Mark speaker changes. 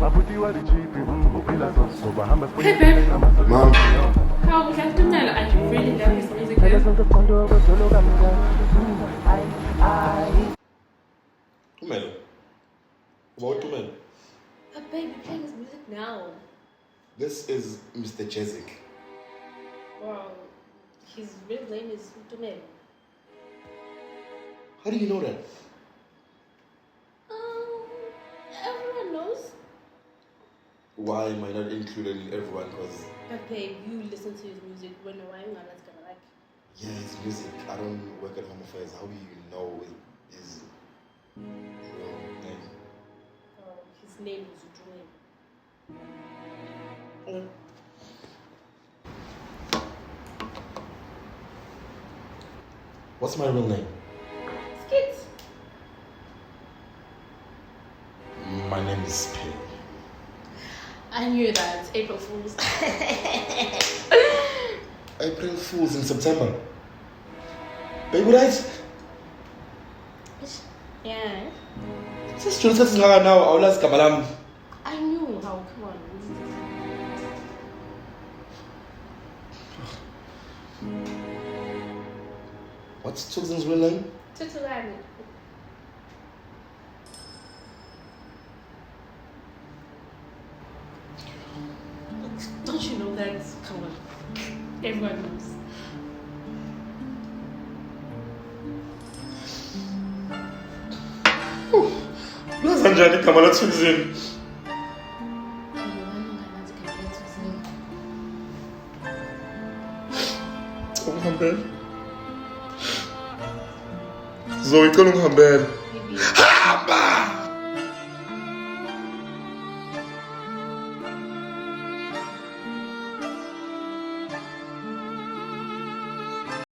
Speaker 1: Hey babe,
Speaker 2: Mom,
Speaker 1: how we have to tell I really love his music.
Speaker 2: Tumelo. About Tumelo.
Speaker 1: But babe, you're playing his music now.
Speaker 2: This is Mr. Chezik.
Speaker 1: Wow, his real name is Tumelo.
Speaker 2: How do you know that?
Speaker 1: Everyone knows.
Speaker 2: Why am I not including everyone? Because,
Speaker 1: But babe, you listen to his music when you're writing, that's gonna like.
Speaker 2: yeah, it's music. I don't work at Home Affairs. How do you know his real name?
Speaker 1: His name is Tumelo.
Speaker 2: What's my real name?
Speaker 1: Skit.
Speaker 2: My name is Pay.
Speaker 1: I knew that. April Fool's.
Speaker 2: April Fools in September. Baby, right?
Speaker 1: Yeah.
Speaker 2: This is just now. I'll ask Kamalam.
Speaker 1: I knew how. Come on.
Speaker 2: What's Susan's real name?
Speaker 1: Tutulani. Don't you know that? Come on. Everyone knows.
Speaker 2: Sanjani Kamala Susan. Zoe, come on,
Speaker 1: Maybe.